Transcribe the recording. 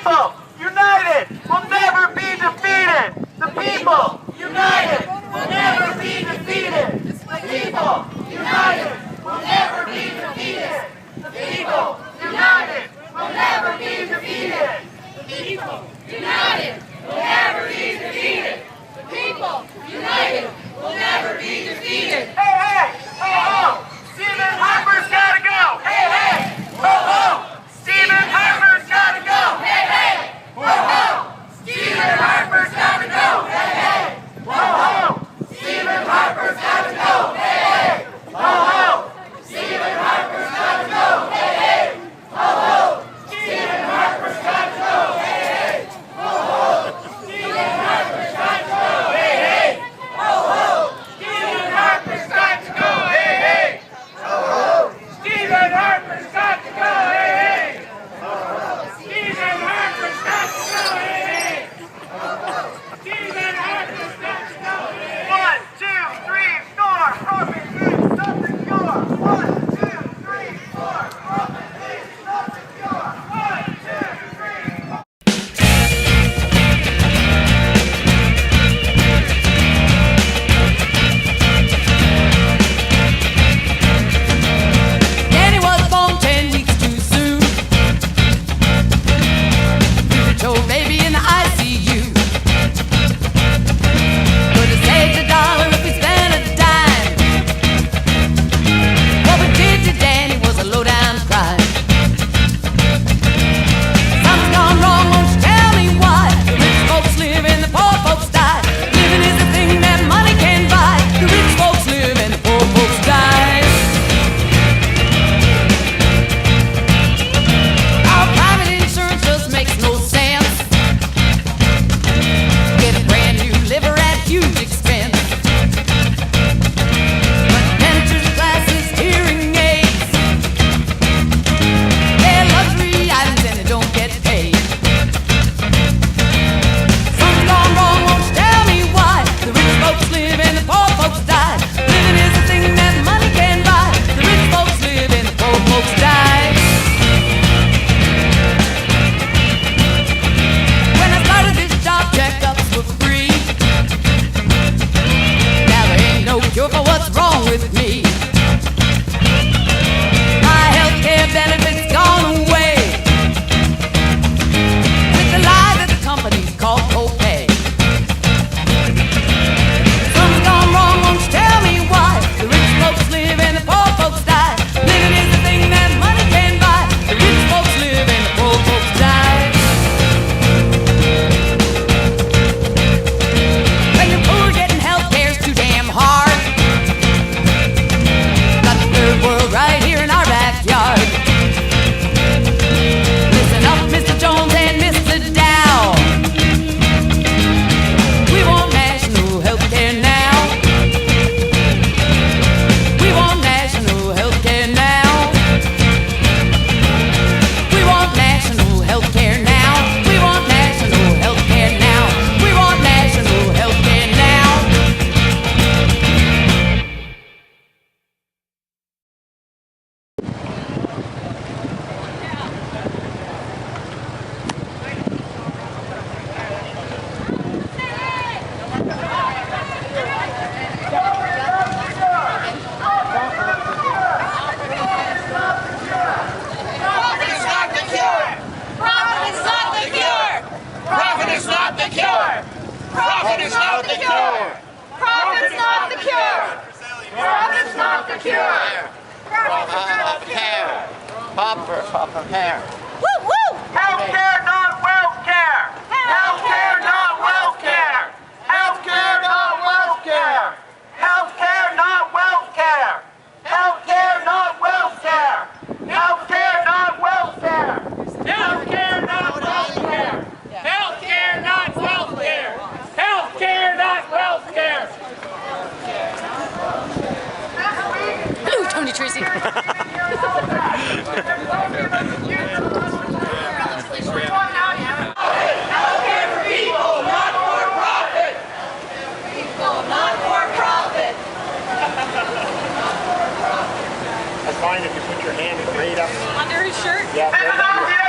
people united will never be defeated. The people united will never be defeated. The people united will never be defeated. The people united will never be defeated. The people united will never be defeated. The people united will never be defeated. Hey, hey, ho, ho! Stephen Harper's gotta go! Hey, hey, ho, ho! Stephen Harper's gotta go! Hey, hey, ho, ho! Stephen Harper's gotta go! Hey, hey, ho, ho! Stephen Harper's gotta go! Hey, hey, ho, ho! Stephen Harper's gotta go! Hey, hey, ho, ho! Stephen Harper's gotta go! Hey, hey, ho, ho! Stephen Harper's gotta go! Hey, hey, ho, ho! Stephen Harper's got to go! Hey, hey, ho, ho! Stephen Harper's got to go! Hey, hey, ho, ho! Stephen Harper's got to go! Hey, hey, ho, ho! Stephen Harper's got to go! Hey, hey. 1, 2, 3, 4. Profit is not secure. 1, 2, 3, 4. Profit is not secure. 1, 2, 3, 4. Danny was born 10 weeks too soon. Put your baby in the ICU. Could have saved a dollar if we spent a dime. What we did to Danny was a low-down crime. Something's gone wrong, won't you tell me why? The rich folks live and the poor folks die. Living is a thing that money can buy. The rich folks live and the poor folks die. Our private insurance just makes no sense. Get a brand new liver at huge expense. But dentures, glasses, hearing aids, they're luxury items and they don't get paid. Something's gone wrong, won't you tell me why? The rich folks live and the poor folks die. Living is a thing that money can buy. The rich folks live and the poor folks die. When I started this job, checkups were free. Now there ain't no cure for what's wrong with me. My health care benefits gone away with the lie that the companies call copay. Something's gone wrong, won't you tell me why? The rich folks live and the poor folks die. Living is the thing that money can buy. The rich folks live and the poor folks die. When you're poor, getting health care's too damn hard. Got the third world right here in our backyard. Listen up, Mr. Jones and Mr. Dow. We want national health care now. We want national health care now. We want national health care now. We want national health care now. We want national health care now. Profit is not the cure! Profit is not the cure! Profit is not the cure! Profit is not the cure! Profit is not the cure! Profit is not the cure! Proper care. Woo woo! Healthcare, not wealth care! Healthcare, not wealth care! Healthcare, not wealth care! Healthcare, not wealth care! Healthcare, not wealth care! Healthcare, not wealth care! Healthcare, not wealth care! Healthcare, not wealth care! Healthcare, not wealth care! Hello, Tony Tracy. Healthcare for people, not for profit! People, not for profit! That's fine if you put your hand right up. Under his shirt? Yeah. Philadelphia